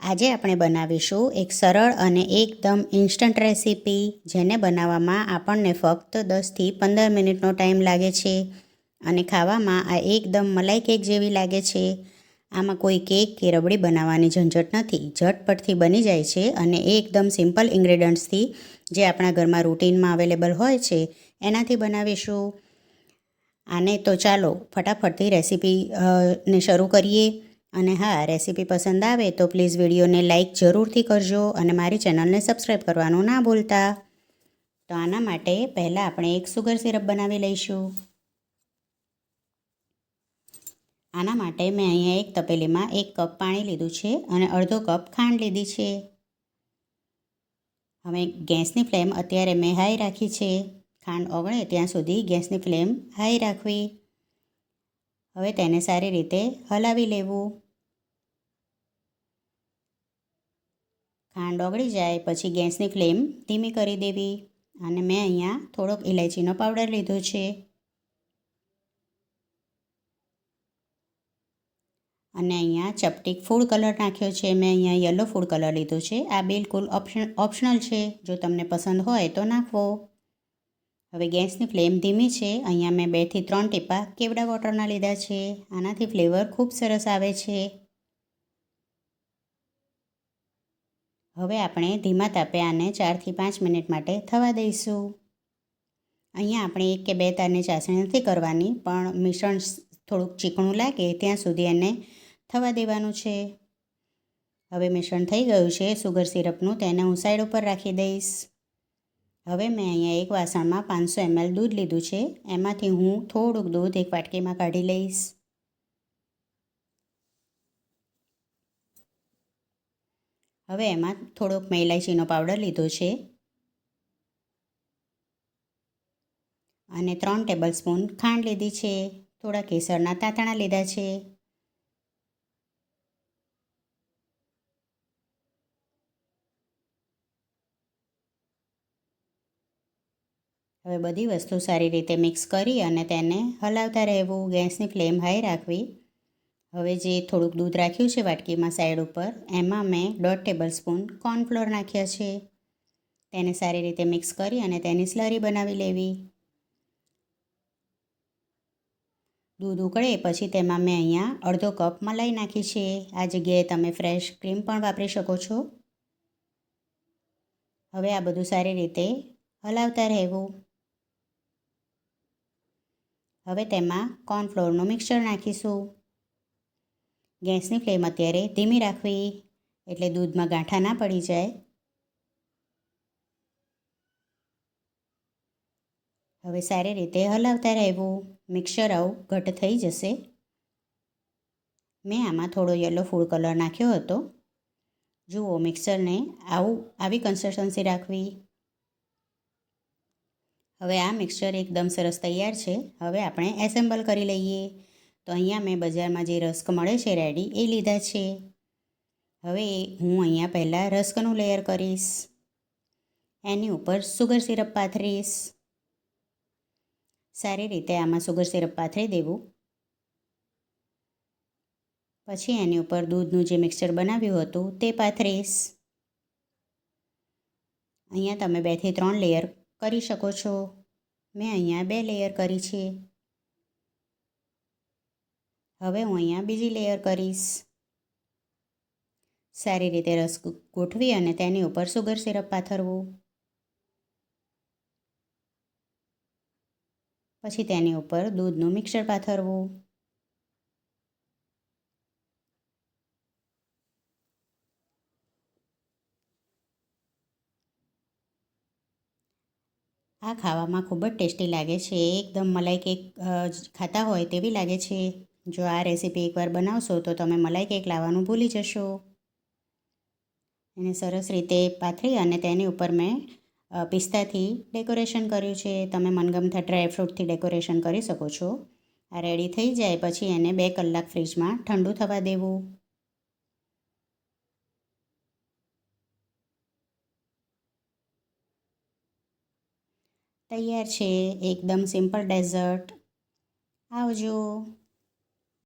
આજે આપણે બનાવીશું એક સરળ અને એકદમ ઇન્સ્ટન્ટ રેસીપી, જેને બનાવવામાં આપણને ફક્ત 10થી 15 મિનિટનો ટાઈમ લાગે છે અને ખાવામાં આ એકદમ મલાઈ કેક જેવી લાગે છે. આમાં કોઈ કેક કે રબડી બનાવવાની ઝંઝટ નથી, ઝટપટથી બની જાય છે અને એકદમ સિમ્પલ ઇન્ગ્રેડિયન્ટ્સથી, જે આપણા ઘરમાં રૂટીનમાં અવેલેબલ હોય છે, એનાથી બનાવીશું. આને તો ચાલો ફટાફટથી રેસીપી ને શરૂ કરીએ. અને હા, રેસીપી પસંદ આવે તો પ્લીઝ વિડીયોને લાઇક જરૂરથી કરજો અને મારી ચેનલને સબસ્ક્રાઈબ કરવાનું ના ભૂલતા. તો આના માટે પહેલાં આપણે એક સુગર સિરપ બનાવી લઈશું. આના માટે મેં અહીંયા એક તપેલીમાં 1 કપ પાણી લીધું છે અને અડધો કપ ખાંડ લીધી છે. હવે ગેસની ફ્લેમ અત્યારે મેં હાઈ રાખી છે. ખાંડ ઓગળે ત્યાં સુધી ગેસની ફ્લેમ હાઈ રાખવી. હવે તેને સારી રીતે હલાવી લેવું. ખાંડ ઓગળી જાય પછી ગેસની ફ્લેમ ધીમી કરી દેવી અને મેં અહીંયા થોડોક ઇલાયચીનો પાવડર લીધો છે અને અહીંયા ચપટીક ફૂડ કલર નાખ્યો છે. મેં અહીંયા યલો ફૂડ કલર લીધો છે. આ બિલકુલ ઓપ્શનલ છે, જો તમને પસંદ હોય તો નાખવો. હવે ગેસની ફ્લેમ ધીમી છે. અહીંયા મેં 2 થી 3 ટીપા કેવડા વોટરના લીધા છે. આનાથી ફ્લેવર ખૂબ સરસ આવે છે. હવે આપણે ધીમા તાપે આને 4 થી 5 મિનિટ માટે થવા દઈશું. અહીંયા આપણે 1 કે 2 તારની ચાસણી નથી કરવાની, પણ મિશ્રણ થોડુંક ચીકણું લાગે ત્યાં સુધી એને થવા દેવાનું છે. હવે મિશ્રણ થઈ ગયું છે સુગર સિરપનું, તેને હું સાઈડ ઉપર રાખી દઈશ. હવે મેં અહીંયા એક વાસણમાં 500 ml દૂધ લીધું છે. એમાંથી હું થોડુંક દૂધ એક વાટકીમાં કાઢી લઈશ. હવે એમાં થોડોક મેં ઇલાયચીનો પાવડર લીધો છે અને 3 ટેબલ સ્પૂન ખાંડ લીધી છે. થોડા કેસરના તાંતણા લીધા છે. હવે બધી વસ્તુ સારી રીતે મિક્સ કરી અને તેને હલાવતા રહેવું. ગેસની ફ્લેમ હાઈ રાખવી. હવે જે થોડુંક દૂધ રાખ્યું છે વાટકીમાં સાઈડ ઉપર, એમાં મેં 1.5 ટેબલ સ્પૂન કોર્નફ્લોર નાખ્યા છે. તેને સારી રીતે મિક્સ કરી અને તેની સ્લરી બનાવી લેવી. દૂધ ઉકળે પછી તેમાં મેં અહીંયા અડધો કપ મલાઈ નાખી છે. આ જગ્યાએ તમે ફ્રેશ ક્રીમ પણ વાપરી શકો છો. હવે આ બધું સારી રીતે હલાવતા રહેવું. હવે તેમાં કોર્નફ્લોરનું મિક્સચર નાખીશું. ગેસની ફ્લેમ અત્યારે ધીમી રાખવી, એટલે દૂધમાં ગાંઠા ના પડી જાય. હવે સારી રીતે હલાવતા રહેવું. મિક્સચર આવું ઘટ થઈ જશે. મેં આમાં થોડો યલો ફૂડ કલર નાખ્યો હતો. જુઓ, મિક્સરને આવી કન્સિસ્ટન્સી રાખવી. હવે આ મિક્સચર એકદમ સરસ તૈયાર છે. હવે આપણે એસેમ્બલ કરી લઈએ. તો અહીંયા મેં બજારમાં જે રસ્ક મળે છે રેડી, એ લીધા છે. હવે હું અહીંયા પહેલાં રસ્કનું લેયર કરીશ. એની ઉપર સુગર સિરપ પાથરીશ. સારી રીતે આમાં સુગર સિરપ પાથરી દેવું. પછી એની ઉપર દૂધનું જે મિક્સચર બનાવ્યું હતું તે પાથરીશ. અહીંયા તમે 2 થી 3 લેયર કરી શકો છો. મેં અહીંયા 2 લેયર કરી છે. હવે હું અહીંયા બીજી લેયર કરીશ. સારી રીતે રસ ગોઠવી અને તેની ઉપર સુગર સિરપ પાથરવું. પછી તેની ઉપર દૂધનું મિક્સચર પાથરવું. આ ખાવામાં ખૂબ જ ટેસ્ટી લાગે છે. એકદમ મલાઈ કેક ખાતા હોય તેવી લાગે છે. જો આ રેસીપી એકવાર બનાવશો તો તમે મલાઈ કેક લાવવાનું ભૂલી જશો. એને સરસ રીતે પાથરી અને તેની ઉપર મેં પિસ્તાથી ડેકોરેશન કર્યું છે. તમે મનગમતા ડ્રાયફ્રૂટથી ડેકોરેશન કરી શકો છો. આ રેડી થઈ જાય પછી એને 2 કલાક ફ્રીજમાં ઠંડુ થવા દેવું. તૈયાર છે એકદમ સિમ્પલ ડેઝર્ટ. આવજો.